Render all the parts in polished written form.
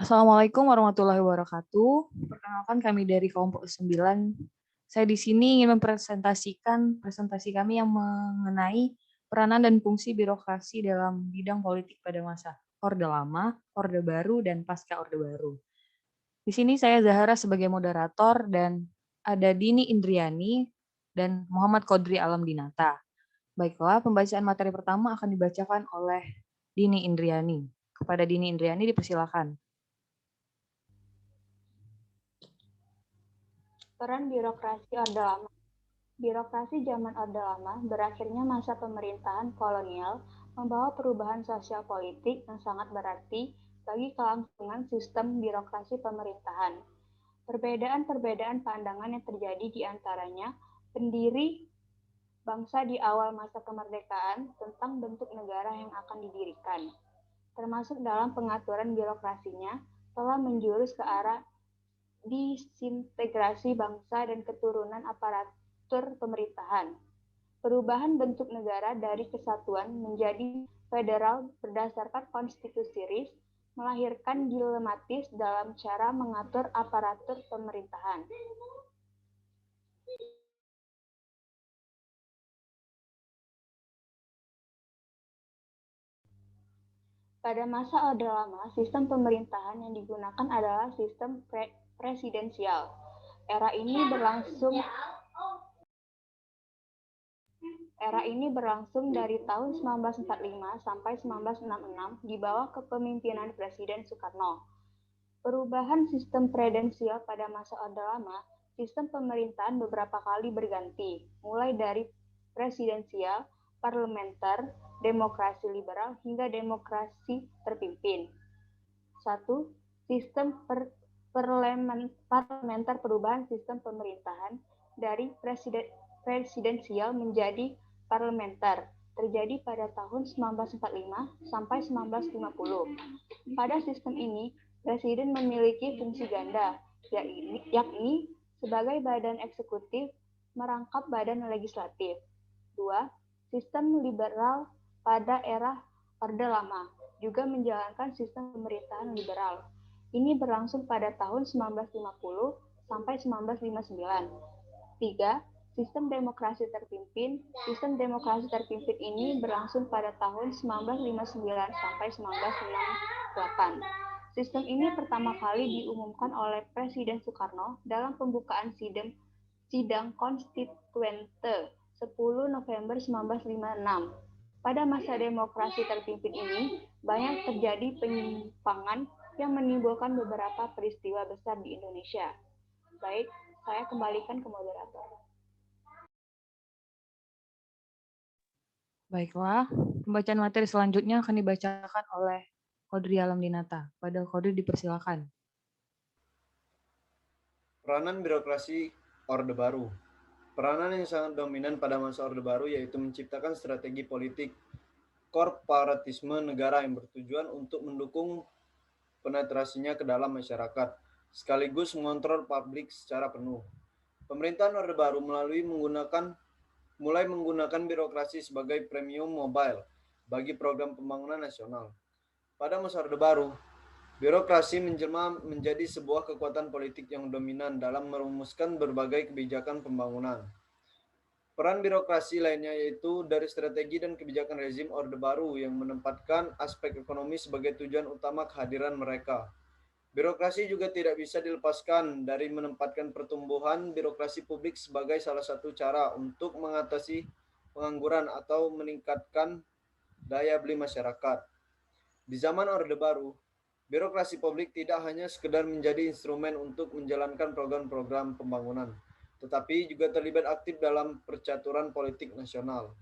Assalamualaikum warahmatullahi wabarakatuh. Perkenalkan kami dari kelompok 9. Saya di sini ingin mempresentasikan presentasi kami yang mengenai peranan dan fungsi birokrasi dalam bidang politik pada masa Orde Lama, Orde Baru, dan pasca Orde Baru. Di sini saya Zahara sebagai moderator dan ada Dini Indriani dan Muhammad Kodri Alamdinata. Baiklah, pembacaan materi pertama akan dibacakan oleh Dini Indriani. Kepada Dini Indriani dipersilakan. Peran birokrasi Orde Lama. Birokrasi zaman Orde Lama berakhirnya masa pemerintahan kolonial membawa perubahan sosial politik yang sangat berarti bagi kelangsungan sistem birokrasi pemerintahan. Perbedaan-perbedaan pandangan yang terjadi di antaranya pendiri bangsa di awal masa kemerdekaan tentang bentuk negara yang akan didirikan, termasuk dalam pengaturan birokrasinya, telah menjurus ke arah disintegrasi bangsa dan keturunan aparatur pemerintahan. Perubahan bentuk negara dari kesatuan menjadi federal berdasarkan konstitusi RIS melahirkan dilematis dalam cara mengatur aparatur pemerintahan. Pada masa Orde Lama, sistem pemerintahan yang digunakan adalah sistem presidensial. Era ini berlangsung dari tahun 1945 sampai 1966 di bawah kepemimpinan Presiden Soekarno. Perubahan sistem presidensial pada masa Orde Lama, sistem pemerintahan beberapa kali berganti, mulai dari presidensial, parlementer, demokrasi liberal, hingga demokrasi terpimpin. 1. Sistem parlementer perubahan sistem pemerintahan dari presidensial menjadi parlementer terjadi pada tahun 1945 sampai 1950. Pada sistem ini, presiden memiliki fungsi ganda, yakni sebagai badan eksekutif merangkap badan legislatif. 2. Sistem liberal pada era Orde Lama juga menjalankan sistem pemerintahan liberal. Ini berlangsung pada tahun 1950 sampai 1959. 3. Sistem demokrasi terpimpin. Sistem demokrasi terpimpin ini berlangsung pada tahun 1959 sampai 1968. Sistem ini pertama kali diumumkan oleh Presiden Soekarno dalam pembukaan sidang konstituente 10 November 1956. Pada masa demokrasi terpimpin ini, banyak terjadi penyimpangan yang menimbulkan beberapa peristiwa besar di Indonesia. Baik, saya kembalikan ke moderator. Baiklah, pembacaan materi selanjutnya akan dibacakan oleh Kodri Alamdinata. Pada Kodri dipersilakan. Peranan birokrasi Orde Baru. Peranan yang sangat dominan pada masa Orde Baru yaitu menciptakan strategi politik korporatisme negara yang bertujuan untuk mendukung penetrasinya ke dalam masyarakat, sekaligus mengontrol publik secara penuh. Pemerintahan Orde Baru mulai menggunakan birokrasi sebagai premium mobile bagi program pembangunan nasional. Pada masa Orde Baru, birokrasi menjelma menjadi sebuah kekuatan politik yang dominan dalam merumuskan berbagai kebijakan pembangunan. Peran birokrasi lainnya yaitu dari strategi dan kebijakan rezim Orde Baru yang menempatkan aspek ekonomi sebagai tujuan utama kehadiran mereka. Birokrasi juga tidak bisa dilepaskan dari menempatkan pertumbuhan birokrasi publik sebagai salah satu cara untuk mengatasi pengangguran atau meningkatkan daya beli masyarakat. Di zaman Orde Baru, birokrasi publik tidak hanya sekedar menjadi instrumen untuk menjalankan program-program pembangunan, tetapi juga terlibat aktif dalam percaturan politik nasional.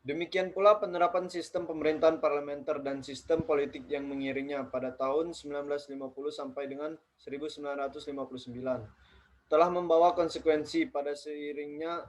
Demikian pula penerapan sistem pemerintahan parlementer dan sistem politik yang mengiringnya pada tahun 1950 sampai dengan 1959 telah membawa konsekuensi pada seringnya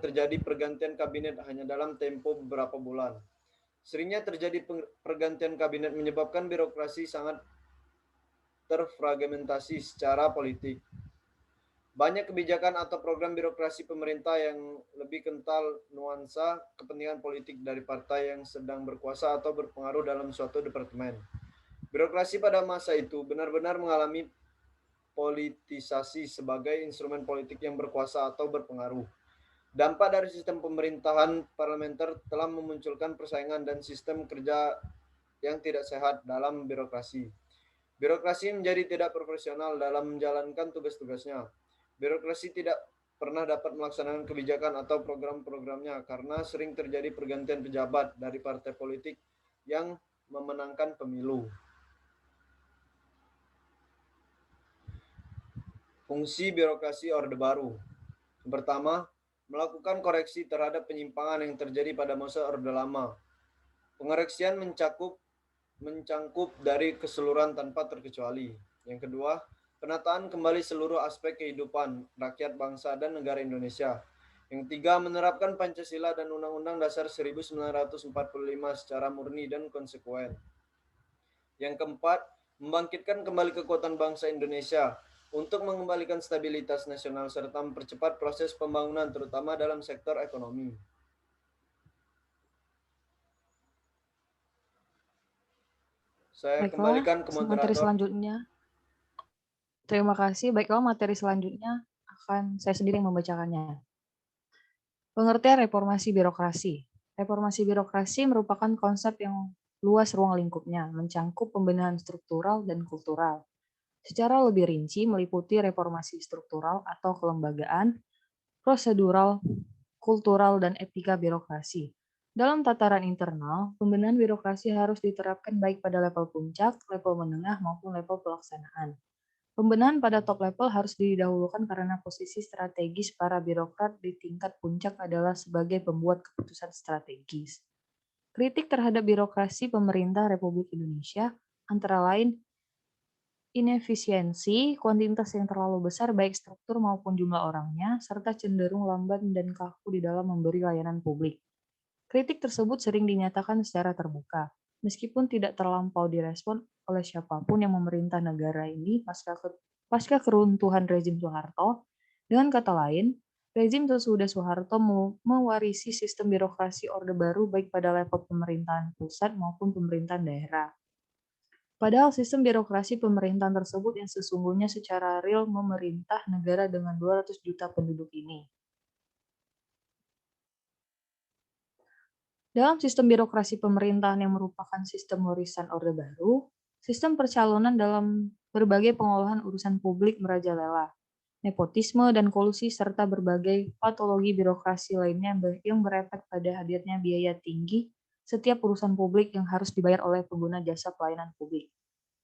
terjadi pergantian kabinet hanya dalam tempo beberapa bulan. Seringnya terjadi pergantian kabinet menyebabkan birokrasi sangat terfragmentasi secara politik. Banyak kebijakan atau program birokrasi pemerintah yang lebih kental nuansa kepentingan politik dari partai yang sedang berkuasa atau berpengaruh dalam suatu departemen. Birokrasi pada masa itu benar-benar mengalami politisasi sebagai instrumen politik yang berkuasa atau berpengaruh. Dampak dari sistem pemerintahan parlementer telah memunculkan persaingan dan sistem kerja yang tidak sehat dalam birokrasi. Birokrasi menjadi tidak profesional dalam menjalankan tugas-tugasnya. Birokrasi tidak pernah dapat melaksanakan kebijakan atau program-programnya karena sering terjadi pergantian pejabat dari partai politik yang memenangkan pemilu. Fungsi birokrasi Orde Baru. Yang pertama, melakukan koreksi terhadap penyimpangan yang terjadi pada masa Orde Lama. Pengoreksian mencangkup dari keseluruhan tanpa terkecuali. Yang kedua, penataan kembali seluruh aspek kehidupan rakyat bangsa dan negara Indonesia. Yang ketiga, menerapkan Pancasila dan Undang-Undang Dasar 1945 secara murni dan konsekuen. Yang keempat, membangkitkan kembali kekuatan bangsa Indonesia untuk mengembalikan stabilitas nasional serta mempercepat proses pembangunan terutama dalam sektor ekonomi. Saya Baiklah, kembalikan ke materi moderator. selanjutnya. Terima kasih. Baiklah, materi selanjutnya akan saya sendiri yang membacakannya. Pengertian reformasi birokrasi. Reformasi birokrasi merupakan konsep yang luas ruang lingkupnya, mencangkup pembenahan struktural dan kultural. Secara lebih rinci meliputi reformasi struktural atau kelembagaan, prosedural, kultural, dan etika birokrasi. Dalam tataran internal, pembenahan birokrasi harus diterapkan baik pada level puncak, level menengah, maupun level pelaksanaan. Pembenahan pada top level harus didahulukan karena posisi strategis para birokrat di tingkat puncak adalah sebagai pembuat keputusan strategis. Kritik terhadap birokrasi pemerintah Republik Indonesia antara lain inefisiensi, kuantitas yang terlalu besar baik struktur maupun jumlah orangnya, serta cenderung lamban dan kaku di dalam memberi layanan publik. Kritik tersebut sering dinyatakan secara terbuka, meskipun tidak terlampau direspon oleh siapapun yang memerintah negara ini pasca keruntuhan rezim Soeharto. Dengan kata lain, rezim sesudah Soeharto mewarisi sistem birokrasi Orde Baru baik pada level pemerintahan pusat maupun pemerintahan daerah. Padahal sistem birokrasi pemerintahan tersebut yang sesungguhnya secara real memerintah negara dengan 200 juta penduduk ini. Dalam sistem birokrasi pemerintahan yang merupakan sistem warisan Orde Baru, sistem percalonan dalam berbagai pengolahan urusan publik merajalela, nepotisme dan kolusi serta berbagai patologi birokrasi lainnya yang berefek pada hadirnya biaya tinggi setiap urusan publik yang harus dibayar oleh pengguna jasa pelayanan publik.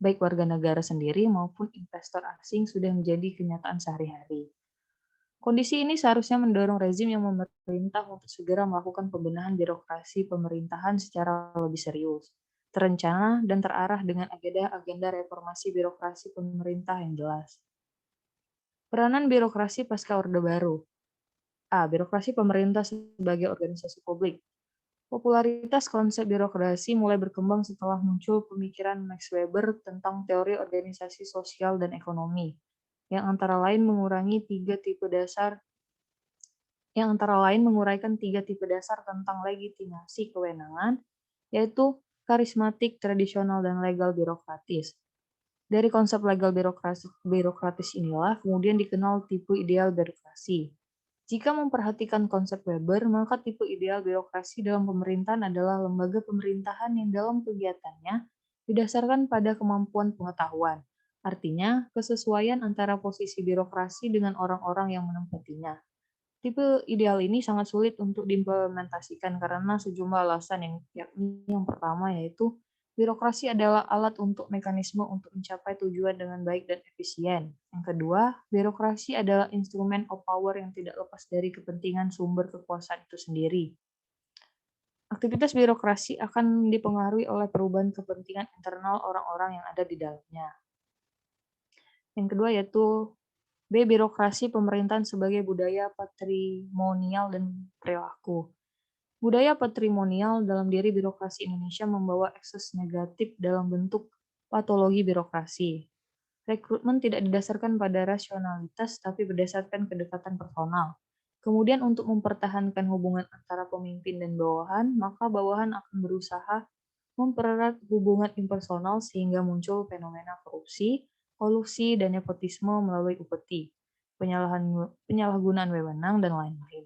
Baik warga negara sendiri maupun investor asing sudah menjadi kenyataan sehari-hari. Kondisi ini seharusnya mendorong rezim yang memerintah untuk segera melakukan pembenahan birokrasi pemerintahan secara lebih serius, terencana, dan terarah dengan agenda reformasi birokrasi pemerintah yang jelas. Peranan birokrasi pasca Orde Baru. A. Birokrasi pemerintah sebagai organisasi publik. Popularitas konsep birokrasi mulai berkembang setelah muncul pemikiran Max Weber tentang teori organisasi sosial dan ekonomi, yang antara lain menguraikan tiga tipe dasar tentang legitimasi kewenangan, yaitu karismatik, tradisional, dan legal birokratis. Dari konsep legal birokratis inilah kemudian dikenal tipe ideal birokrasi. Jika memperhatikan konsep Weber, maka tipe ideal birokrasi dalam pemerintahan adalah lembaga pemerintahan yang dalam kegiatannya didasarkan pada kemampuan pengetahuan. Artinya, kesesuaian antara posisi birokrasi dengan orang-orang yang menempatinya. Tipe ideal ini sangat sulit untuk diimplementasikan karena sejumlah alasan yang pertama yaitu birokrasi adalah alat untuk mekanisme untuk mencapai tujuan dengan baik dan efisien. Yang kedua, birokrasi adalah instrumen of power yang tidak lepas dari kepentingan sumber kekuasaan itu sendiri. Aktivitas birokrasi akan dipengaruhi oleh perubahan kepentingan internal orang-orang yang ada di dalamnya. Yang kedua yaitu B. Birokrasi pemerintahan sebagai budaya patrimonial dan perilaku. Budaya patrimonial dalam diri birokrasi Indonesia membawa ekses negatif dalam bentuk patologi birokrasi. Rekrutmen tidak didasarkan pada rasionalitas, tapi berdasarkan kedekatan personal. Kemudian untuk mempertahankan hubungan antara pemimpin dan bawahan, maka bawahan akan berusaha mempererat hubungan impersonal sehingga muncul fenomena korupsi, kolusi, dan nepotisme melalui upeti, penyalahgunaan wewenang, dan lain-lain.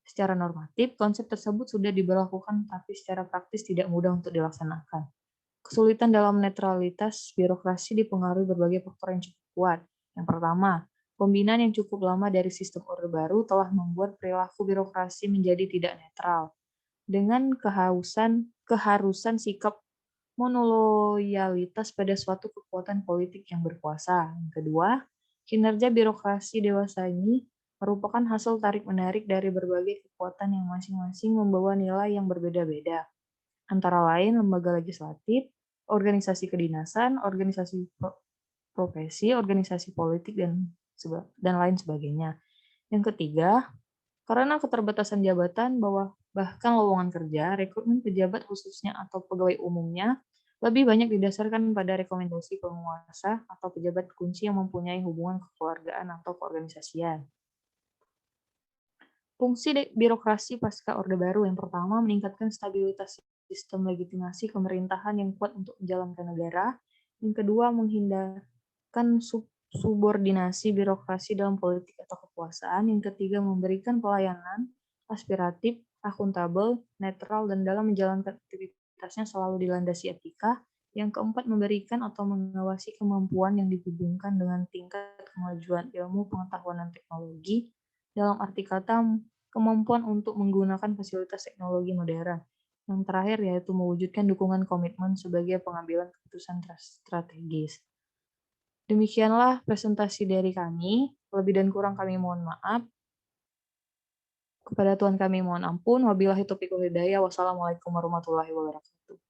Secara normatif, konsep tersebut sudah diberlakukan, tapi secara praktis tidak mudah untuk dilaksanakan. Kesulitan dalam netralitas birokrasi dipengaruhi berbagai faktor yang cukup kuat. Yang pertama, pembinaan yang cukup lama dari sistem Orde Baru telah membuat perilaku birokrasi menjadi tidak netral, dengan keharusan sikap monoloyalitas pada suatu kekuatan politik yang berkuasa. Yang kedua, kinerja birokrasi dewasa ini merupakan hasil tarik-menarik dari berbagai kekuatan yang masing-masing membawa nilai yang berbeda-beda, antara lain lembaga legislatif, organisasi kedinasan, organisasi profesi, organisasi politik, dan lain sebagainya. Yang ketiga, karena keterbatasan jabatan bahkan lowongan kerja, rekrutmen pejabat khususnya atau pegawai umumnya lebih banyak didasarkan pada rekomendasi penguasa atau pejabat kunci yang mempunyai hubungan kekeluargaan atau keorganisasian. Fungsi birokrasi pasca Orde Baru yang pertama meningkatkan stabilitas sistem legitimasi pemerintahan yang kuat untuk menjalankan negara. Yang kedua menghindarkan subordinasi birokrasi dalam politik atau kekuasaan. Yang ketiga memberikan pelayanan aspiratif, akuntabel, netral, dan dalam menjalankan aktivitasnya selalu dilandasi etika. Yang keempat memberikan atau mengawasi kemampuan yang dihubungkan dengan tingkat kemajuan ilmu, pengetahuan, dan teknologi. Dalam arti kata, kemampuan untuk menggunakan fasilitas teknologi modern. Yang terakhir yaitu mewujudkan dukungan komitmen sebagai pengambilan keputusan strategis. Demikianlah presentasi dari kami. Lebih dan kurang kami mohon maaf. Kepada Tuhan kami mohon ampun. Wabillahi taufiq wal hidayah. Wassalamualaikum warahmatullahi wabarakatuh.